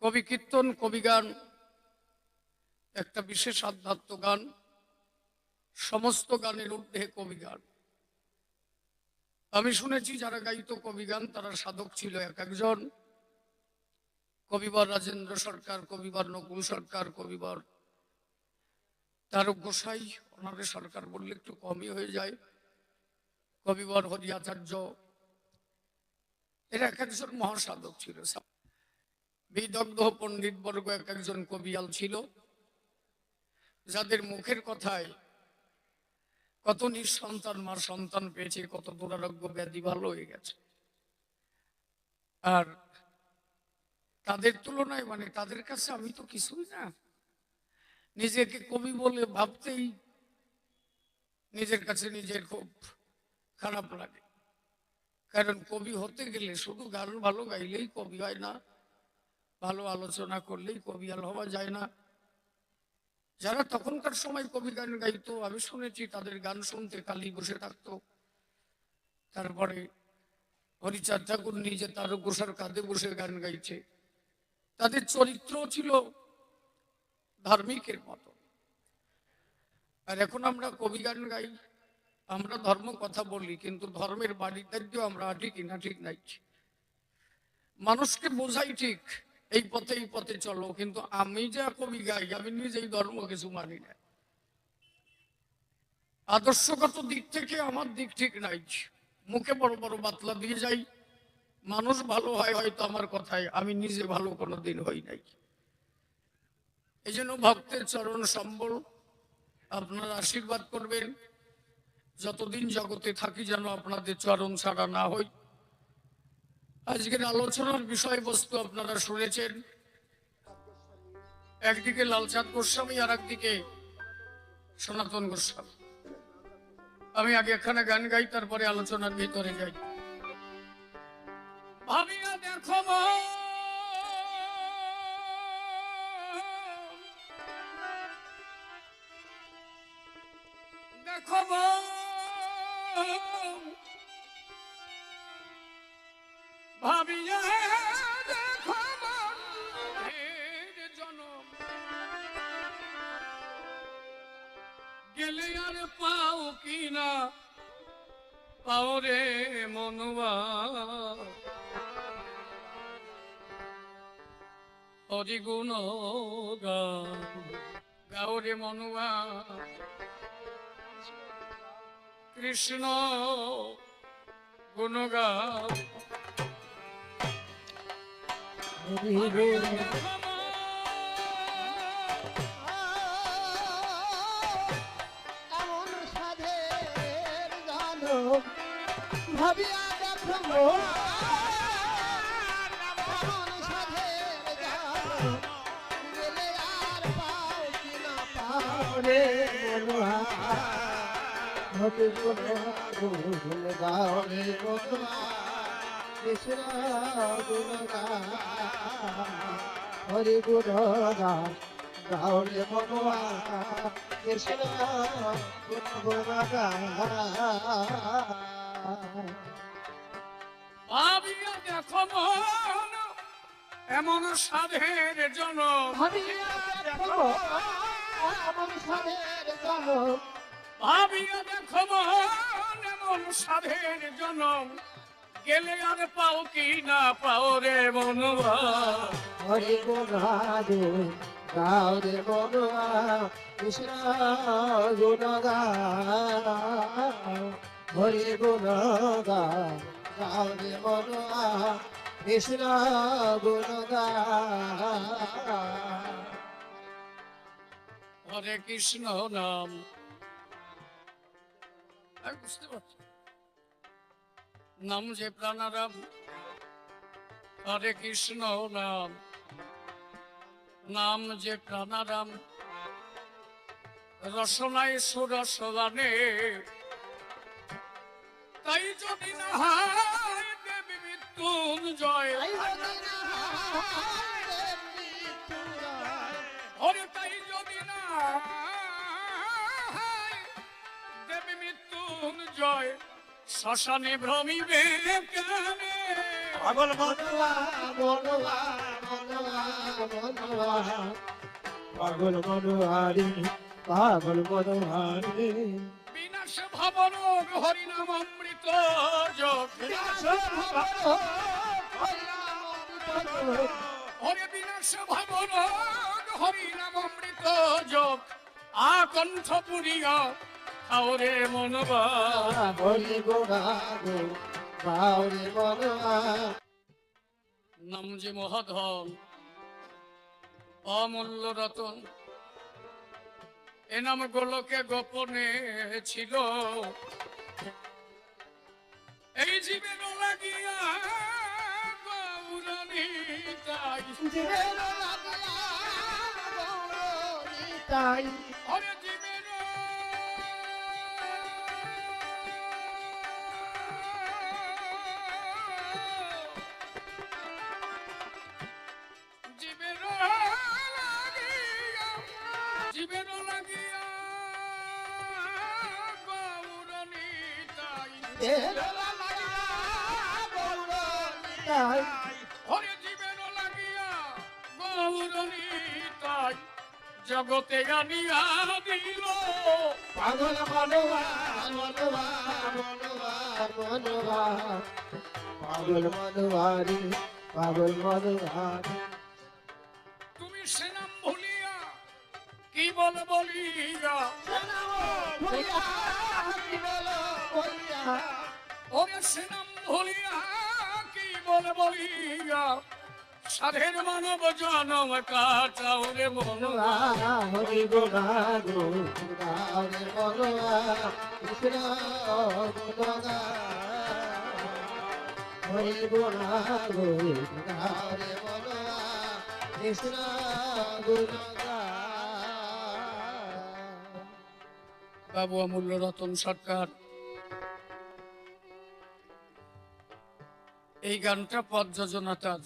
কবি কীর্তন, কবি গান একটা বিশেষ আধ্যাত্ম গান। সমস্ত গানের ঊর্ধ্বে কবি গান। আমি শুনেছি যারা গাইত কবি গান তারা সাধক ছিল এক একজন। কবিবর রাজেন্দ্র সরকার, কবিবর নকুল সরকার, কবিবর তারক গোসাই, ওনাদের সরকার বললে একটু কমই হয়ে যায়, কবিবর হরি আচার্য, এরা এক একজন মহাসাধক ছিল। বিদগ্ধ পণ্ডিত বর্গ এক একজন কবিয়াল ছিল, যাদের মুখের কথায় কত নিঃসন্তান মার সন্তান পেয়েছে, কত দুরারোগ্য ব্যাধি ভালো হয়ে গেছে। আর তাদের তুলনায় তাদের কাছে আমি তো কিছুই না। নিজেকে কবি বলে ভাবতেই নিজের কাছে নিজের খুব খারাপ লাগে। কারণ কবি হতে গেলে শুধু গান ভালো গাইলেই কবি হয় না, ভালো আলোচনা করলেই কবিয়াল হওয়া যায় না। যারা তখনকার সময় কবি গান গাইতো, আমি শুনেছি তাদের গান শুনতে কালী বসে থাকতো। তারপরে হরিচাঁদ ঠাকুর নিজে তারক ঘোষার কাঁধে বসে গান গাইছে। তাদের চরিত্র ছিল ধার্মিকের মতো। আর এখন আমরা কবি গান গাই, আমরা ধর্ম কথা বলি, কিন্তু ধর্মের বাড়ির দায়িত্ব আমরা আটি কিনা ঠিক নাই। মানুষকে বোঝাই ঠিক এই পথে চলো, কিন্তু আমি যা কবি গাই আমি নিজেই ধর্ম কিছু মানি না। আদর্শগত দিক থেকে আমার দিক ঠিক নাই, মুখে বড় বড় বাতলা দিয়ে যাই, মানুষ ভালো হয় হয়তো আমার কথায়, আমি নিজে ভালো কোনোদিন হই নাই। এই জন্য ভক্তের চরণ সম্বল, আপনারা আশীর্বাদ করবেন, যতদিন জগতে থাকি যেন আপনাদের চরণ ছাড়া না হই। আজকের আলোচনার বিষয়বস্তু আপনারা শুনেছেন, একদিকে লালচাঁদ গোস্বামী আর একদিকে সনাতন গোস্বামী। আমি আগে এখানে গান গাই, তারপরে আলোচনার ভিতরে যাই। ভাবিয়া দেখো দেখো ভাবিয়া দেখো জনম গেলে আর পাও কিনা পাও রে মনুয়া, হরি গুণ গাও রে মনুয়া, কৃষ্ণ গুণ গাও। ভাবিয়া দেখো গেলে আর পাও কিনা পাও রে মনুয়া, হরি গুণ গাও রে মনুয়া, কৃষ্ণ গুণ হরি গুণ গাও রে মনুয়া, কৃষ্ণ গুণ ভাবিয়া দেখো মন এমন সাধের জনম, ভাবিয়া দেখো এমন সাধের জনম, ভাবিয়া দেখো মন এমন সাধের জনম গেলে আর পাও কি না পাও রে মনুয়া, হরি গুণ গাও রে মনুয়া, কৃষ্ণ গুণ গাও, হরি গুণ গাও রে মনুয়া, কৃষ্ণ গুণ গাও। হরে কৃষ্ণ নাম, আমি বুঝতে পারছি নাম যে প্রাণারাম, হরে কৃষ্ণ নাম, নাম যে প্রাণারাম, রসনায় সুরসবানে, তাই যদি না হয় দেবী মৃত্যুঞ্জয়, হরে তাই যদি না হয় দেবী মৃত্যুঞ্জয়, শ্মশানে ভ্রমিবে কেনে পাগল মনুয়া মনুয়া মনুয়া পাগল মনোহারি পাগল মনোহারি বিনাশ ভবন হরিনাম অমৃত যোগ হরে বিনাশ ভবন হরিনাম অমৃত যোগ আকণ্ঠ পুরিয়া খাওরে মনবা হরি গোগাগো বাউরি মনোহা নাম যে মহাধন অমূল্য রতন এ নাম গোলকে গোপনে ছিল এই জীবের লাগিয়া গৌরণী তাই তাই হরে জীবের জীবের লাগিয়া জীবের লাগিয়া গৌরণী তাই তাই হরে জীবের লাগিয়া গৌরণী তাই জগতে আনিয়া দিল পাগল মনোহা মনোহা মনোহা মনোহা পাগল মনোহারি পাগল মনোহারি তুমি সে নাম ভুলিয়া কি বল বলিয়া ওরে সে নাম ভুলিয়া কি বল বলিয়া সাধের মানব জনম কাটাও রে মনোহা হরি গোগাগো হরি মনোহা কৃষ্ণ গোগা হরি গোগাগো হরি মনোহা কৃষ্ণ গোগা বাবু অমূল্য রতন সরকার এই গানটা পদ যোজনা তার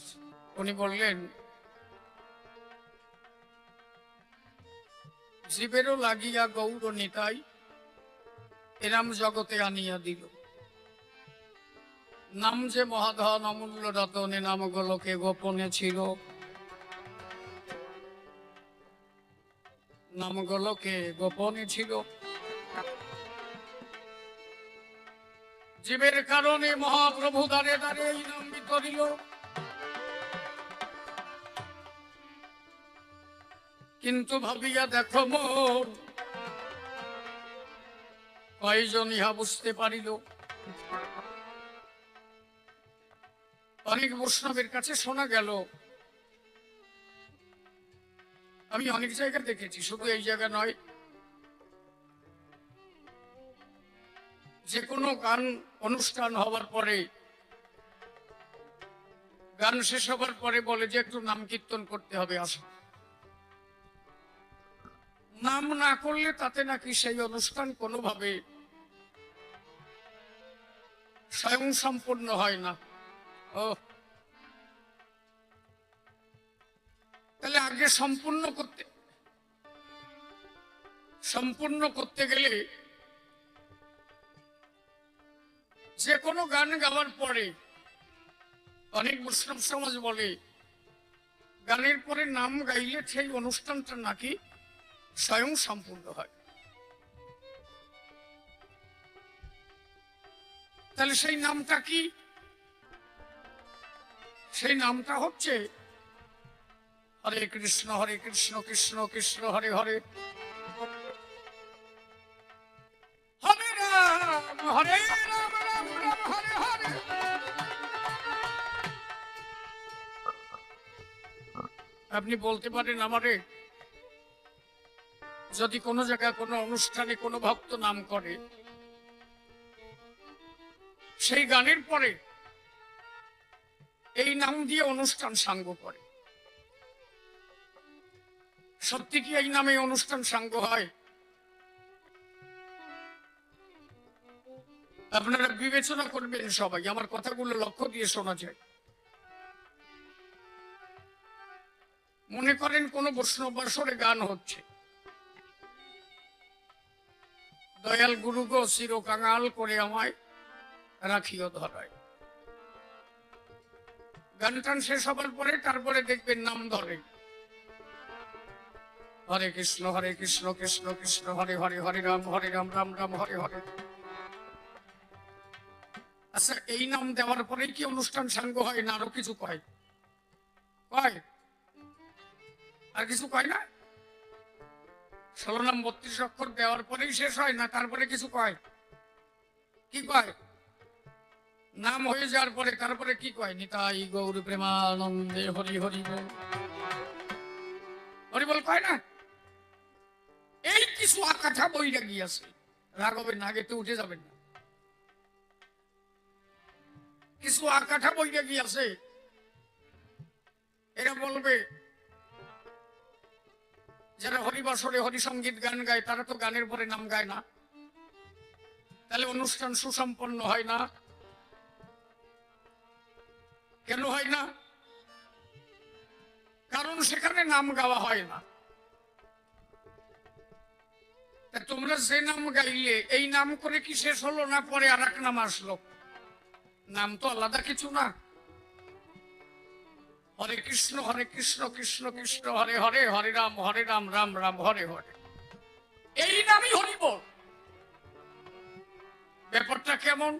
উনি বললেন জীবেরও লাগিয়া গৌর নিতাই এরাম জগতে আনিয়া দিল নাম যে মহাধন অমূল্য রতন এ নাম গোলকে গোপনে ছিল নাম গোলকে গোপনে ছিল জীবের কারণে মহাপ্রভু দ্বারে দ্বারে এই নাম বিতরিল কিন্তু ভাবিয়া দেখো মন কয়জন ইহা বুঝতে পারিল অনেক বৈষ্ণবের কাছে শোনা গেল আমি অনেক জায়গা দেখেছি শুধু এই জায়গা নয় যে কোনো গান অনুষ্ঠান হওয়ার পরে গান শেষ হবার পরে বলে যে একটু নাম কীর্তন করতে হবে আসো নাম না করলে তাতে নাকি সেই অনুষ্ঠান কোনোভাবে স্বয়ং সম্পূর্ণ হয় না ও তাহলে আগে সম্পূর্ণ করতে গেলে যে কোনো গান গাওয়ার পরে অনেক বৈষ্ণব সমাজ বলে গানের পরে নাম গাইলে সেই অনুষ্ঠানটা নাকি স্বয়ং সম্পূর্ণ হয় তাহলে সেই নামটা কি সেই নামটা হচ্ছে হরে কৃষ্ণ কৃষ্ণ কৃষ্ণ হরে হরে হরে রাম হরে রাম রাম রাম হরে হরে আপনি বলতে পারেন আমারে যদি কোনো জায়গায় কোনো অনুষ্ঠানে কোনো ভক্ত নাম করে সেই গানের পরে এই নাম দিয়ে অনুষ্ঠান সাঙ্গ করে সত্যি কি এই নামে অনুষ্ঠান সাঙ্গ হয় আপনারা বিবেচনা করবেন সবাই আমার কথাগুলো লক্ষ্য দিয়ে শোনা যায় মনে করেন কোন বৈষ্ণব বাসরে গান হচ্ছে দয়াল গুরু গো চির কাঙাল করে আমায় রাখিও ধরায় গান টান শেষ হবার পরে তারপরে দেখবেন নাম ধরে হরে কৃষ্ণ কৃষ্ণ কৃষ্ণ হরে হরে, হরে রাম রাম রাম হরে হরে। আচ্ছা, এই নাম দেওয়ার পরে কি অনুষ্ঠান সাঙ্গ হয় না আরো কিছু কয়? কয় আর কিছু কয় না? 16 নাম 32 অক্ষর দেওয়ার পরেই শেষ হয় না, তারপরে কিছু কয়? কি কয়? নাম হয়ে যাওয়ার পরে তারপরে কি কয়? নিতাই গৌর প্রেমানন্দে হরি হরি বল, হরি বল কয় না? এই কিছু আকাঠা বৈরাগী আছে, রাগবেন না, আগেতে উঠে যাবেন না। কিছু আকাঠা বৈরাগী আছে, এরা বলবে যারা হরিবাসরে হরিসঙ্গীত গান গায় তারা তো গানের পরে নাম গায় না, তাহলে অনুষ্ঠান সুসম্পন্ন হয় না। কেন হয় না? কারণ সেখানে নাম গাওয়া হয় না। তোমরা যে নাম গাইলে এই নাম করে কি শেষ হলো না পরে আর এক নাম আসলো? নাম তো আলাদা কিছু না। হরে কৃষ্ণ কৃষ্ণ কৃষ্ণ হরে হরে, হরে রাম রাম রাম হরে হরে, এই নামই হরি বল। ব্যাপারটা কেমন?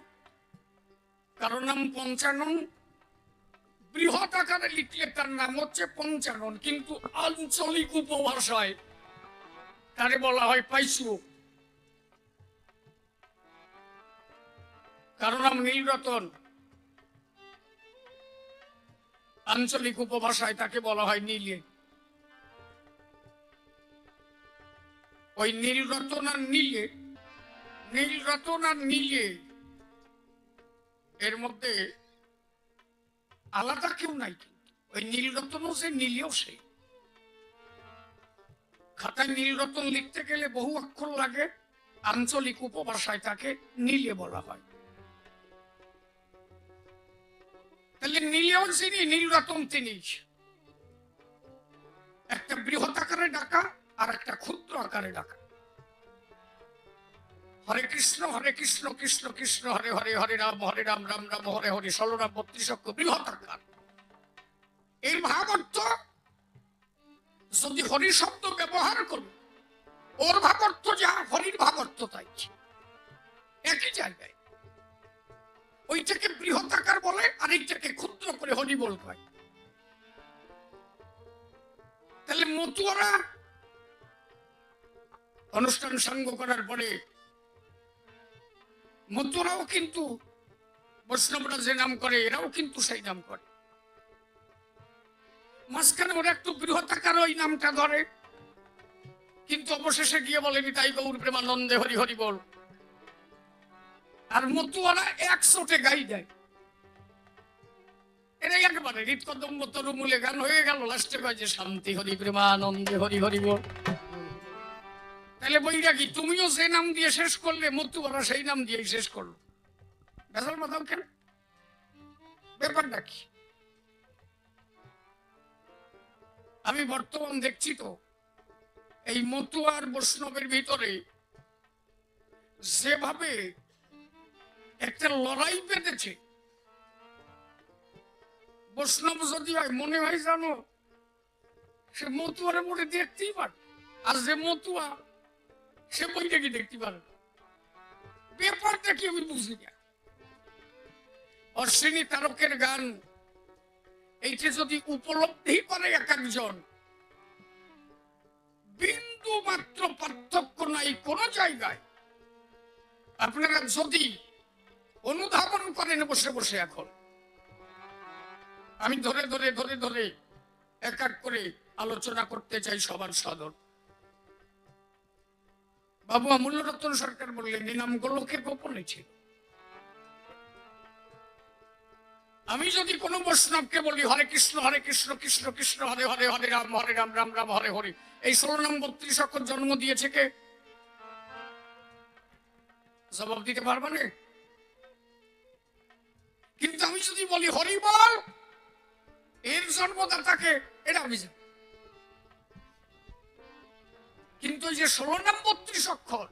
কারণ নাম পঞ্চানন, বৃহৎ আকারে লিখলে তার নাম হচ্ছে পঞ্চানন, কিন্তু আঞ্চলিক উপভাষায় তারে বলা হয় পাইসু। কারণ নাম নীলরতন, আঞ্চলিক উপভাষায় তাকে বলা হয় নীলে। ওই নীলরতন আর নীলে, নীলরতন আর নীলে এর মধ্যে আলাদা কেউ নাই। কিন্তু ওই নীলরতনও সে, নীলেও সে। খাতায় নীলরতন লিখতে গেলে বহু অক্ষর লাগে, আঞ্চলিক উপভাষায় তাকে নীলে বলা হয়। তাহলে নীলেও যিনি, নীলরতন তিনি। একটা বৃহৎ আকারে ডাকা আর একটা ক্ষুদ্র আকারে ডাকা। হরে কৃষ্ণ কৃষ্ণ কৃষ্ণ হরে হরে, হরে রাম রাম রাম হরে হরে, 16 নাম 32 অক্ষর বৃহৎ আকার। এই ভাবার্থ যদি হরি শব্দ ব্যবহার করবে, ওর ভাবার্থ যা হরির ভাবার্থ তাই, একই জায়গায়। ওইটাকে বৃহৎ আকার বলে আর এইটাকে ক্ষুদ্র করে হরি বল কয়। তাহলে মতুয়ারা অনুষ্ঠান সাঙ্গ করার পরে মতুয়ারাও কিন্তু বৈষ্ণবরা যে নাম করে এরাও কিন্তু সেই নাম করে। মাঝখানে ওরা একটু বৃহৎ আকার ওই নামটা ধরে, কিন্তু অবশেষে গিয়ে বলেনি তাই গৌর প্রেমানন্দে হরি হরি বল। আর মতুয়ারা 100 গাই দেয়, এটা একেবারে হৃৎকদম্ব তরুমূলে গান হয়ে গেল, লাস্টে কয় যে শান্তি হরি প্রেমানন্দে হরি হরি বল। তাহলে বৈরাগী তুমিও যে নাম দিয়ে শেষ করলে, মতুয়ারা সেই নাম দিয়ে শেষ করলো। বেজাল মাথাও কেন? ব্যাপারটা কি? আমি বর্তমান দেখছি তো এই মতুয়ার বৈষ্ণবের ভিতরে যেভাবে একটা লড়াই বেঁধেছে। বৈষ্ণব যদি হয় মনে হয় জানো সে মতুয়ারে মনে দেখতেই পারে, আর যে মতুয়া সে বইটাকে দেখতে পারে। ব্যাপারটা কি আমি বুঝি না। অশ্বিনী তারকের গান এইটা যদি উপলব্ধি করে এক একজন, বিন্দু মাত্র পার্থক্য নাই কোন জায়গায়। আপনারা যদি অনুধাবন করেন বসে বসে, এখন আমি ধরে ধরে ধরে ধরে এক এক করে আলোচনা করতে চাই সবার সদর। বাবু অমূল্যরতন সরকার বললেন এই নামগুলোকে গোপনে ছিল। আমি যদি কোন বৈষ্ণবকে বলি হরে কৃষ্ণ কৃষ্ণ কৃষ্ণ হরে হরে, হরে রাম রাম রাম হরে হরে, এই 16 নাম 32 অক্ষর জন্ম দিয়েছে কে? জবাব দিতে পারবে না। কিন্তু আমি যদি বলি হরি বল, এর জন্মদাতাকে, এটা আমি জানি। কিন্তু এই যে 16 নাম 32 অক্ষর,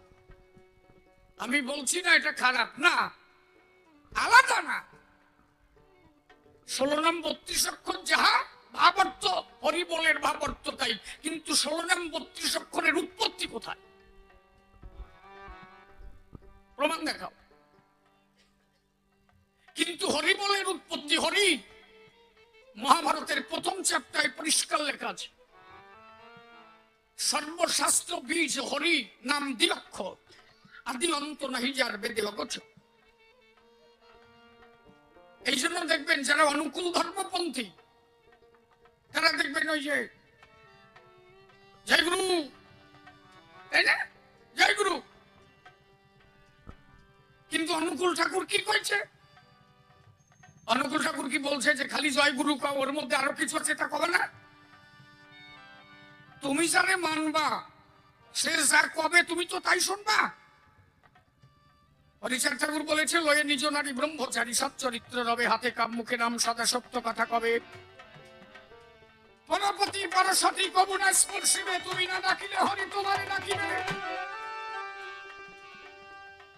আমি বলছি না এটা খারাপ না, আলাদা না। 16 নাম 32 অক্ষর যাহা ভাবার্থ হরি হরি বলের ভাব অর্থ তাই, কিন্তু 16 নাম 32 অক্ষরের উৎপত্তি কোথায়? প্রমাণ দেখাও। কিন্তু হরি বলের উৎপত্তি, হরি মহাভারতের প্রথম চ্যাপ্টারে পরিষ্কার লেখা আছে, সর্বশাস্ত্র বীজ হরি নাম দ্বিঅক্ষর, আদি অন্ত নাহি যার বেদে অগোচর। এই জন্য দেখবেন যারা অনুকূল ধর্মপন্থী তারা দেখবেন ওই যে জয় গুরু, তাই না, জয় গুরু। কিন্তু অনুকূল ঠাকুর কি কইছে? অনুকূল ঠাকুর কি বলছে যে খালি জয় গুরু কও, ওর মধ্যে আরো কিছু আছে তা কবে না? তুমি যারে মানবা সে যা কবে তুমি তো তাই শুনবা। হরিচাঁদ ঠাকুর বলেছে, লয়ে নিজ নারী ব্রহ্মচারী সচ্চরিত্র রবে, হাতে কাম মুখে নাম সদা সত্য কথা কবে, পরপতি পরসতী কবু না স্পর্শিবে, তুমি না ডাকিলে হরি তোমারে ডাকিবে।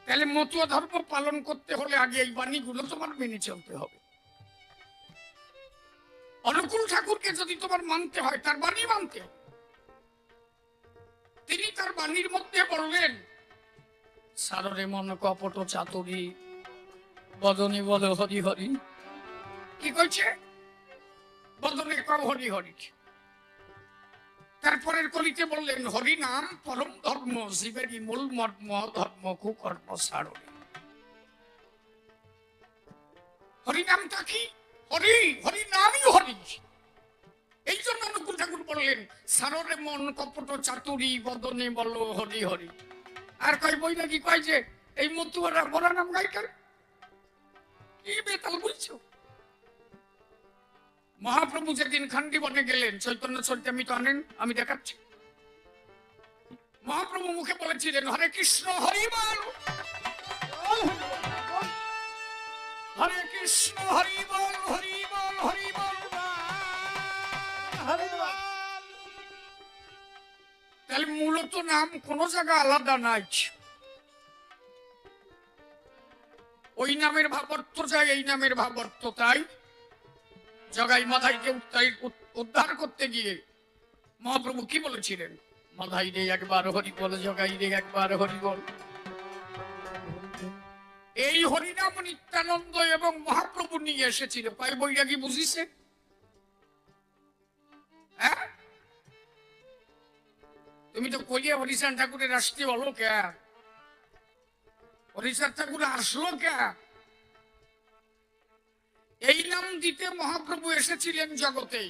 তাহলে মতুয়া ধর্ম পালন করতে হলে আগে এই বাণীগুলো তোমার মেনে চলতে হবে। অনুকূল ঠাকুরকে যদি তোমার মানতে হয় তার বাণী মানতে হবে। তিনি তার বাণীর মধ্যে বললেন, সাররে মন কপট চাতুরী, বদনে বল হরি হরি। কি কইছে? বদনে কও হরি হরি। তারপরের কলিতে বললেন, হরি নাম পরম ধর্ম, জীবেরই মূল মর্ম, ধর্ম কুকর্ম সারণী। হরি নামটা কি? হরি, হরি নামই হরি। এই জন্য অনুকূল ঠাকুর বললেন, সাররে মন কপট চাতুরী, বদনে বল হরি হরি। আর কয় বই নাকি কয় যে এই মতুয়ারা বড় নাম গাই কেন? কি বেতাল বুঝছো? মহাপ্রভু যেদিন খান্ডি বনে গেলেন, চৈতন্য চরিতামৃত আনেন, আমি দেখাচ্ছি। মহাপ্রভু মুখে বলেছিলেন, হরে কৃষ্ণ হরি বল, হরে কৃষ্ণ হরি বল, হরি বল, হরি বল। তাহলে মূলত নাম কোন জায়গা আলাদা নাই, ওই নামের ভাবার্থ যায়, এই নামের ভাবার্থ তাই। জগাই মাধাইকে উদ্ধার করতে গিয়ে মহাপ্রভু কি বলেছিলেন? মাধাই রে একবার হরি বল, জগাই রে একবার হরি বল। এই হরিনাম নিত্যানন্দ এবং মহাপ্রভু নিয়ে এসেছিল। কয় বৈরাগী বুঝিছে? হ্যাঁ, তুমি তো কইলে হরিচাঁদ ঠাকুরের আসতে বলো কে? হরিচাঁদ ঠাকুর আসলো কে? এই নাম দিতে মহাপ্রভু এসেছিলেন জগতে,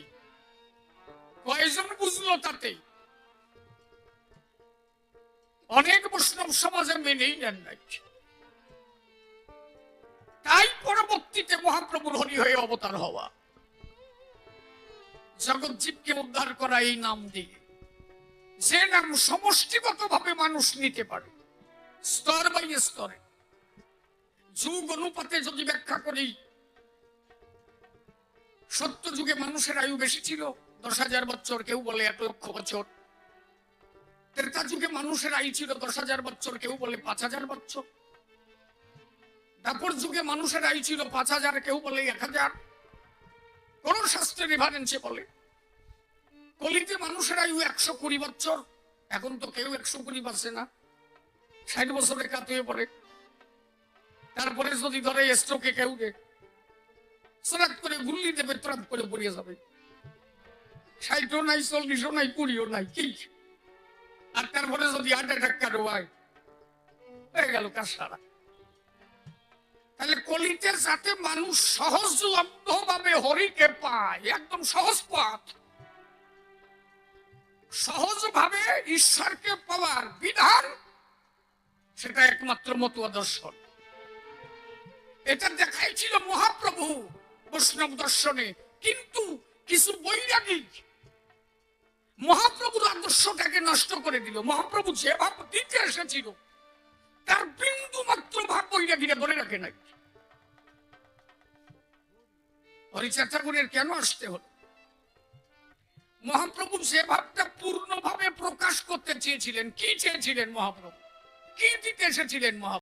কয়জন বুঝলো তাতে? অনেক বৈষ্ণব সমাজে মেনেই নেন নাই। তাই পরবর্তীতে মহাপ্রভুর হরি হয়ে অবতার হওয়া, জগৎ জীবকে উদ্ধার করা এই নাম দিয়ে, যে নাম সমষ্টিগত ভাবে মানুষ নিতে পারে, স্তর বাই স্তরে। যুগ অনুপাতে যদি ব্যাখ্যা করি, সত্য যুগে মানুষের আয়ু বেশি ছিল, 10,000 বছর, কেউ বলে 1 লক্ষ বছর। ত্রেতা যুগে মানুষের আয়ু ছিল 10,000 বছর, কেউ বলে 5,000 বছর। দাপর যুগে মানুষের আয়ু ছিল 5,000, কেউ বলে 1,000। কোন শাস্ত্রের রেফারেন্সে বলে। কলিতে মানুষের আয়ু 120 বছর, এখন তো কেউ 120 বাঁচে না, 60 বছরে কাত হয়ে পড়ে। তারপরে যদি ধরে স্ট্রোকে কেউ সরাত করে গুল্লি দেবে, ত্রাপ করে পড়িয়ে যাবে। 60ও নাই, 40ও নাই, 20ও নাই, কি? আর তারপরে যদি হার্ট অ্যাটাক কারো হয়, হয়ে গেল কার সারা। তাহলে কলিতে যাতে মানুষ সহজলভ্য ভাবে হরিকে পায়, একদম সহজ পথ, সহজ ভাবে ঈশ্বরকে পাওয়ার বিধান, সেটা একমাত্র মতুয়া দর্শন। এটা দেখাইছিল মহাপ্রভু বৈষ্ণব দর্শনে। কিন্তু কিছু বৈরাগী মহাপ্রভুর আদর্শটাকে নষ্ট করে দিল। মহাপ্রভু যে ভাব দিতে এসেছিল তার বিন্দু মাত্র ভাব বৈরাগীরা ধরে রাখে নাই। হরিচাঁদ ঠাকুরের কেন আসতে হলো? মহাপ্রভু যে ভাবটা পূর্ণভাবে প্রকাশ করতে চেয়েছিলেন। কি চেয়েছিলেন মহাপ্রভু? কি দিতে এসেছিলেন মহাপ্রভু?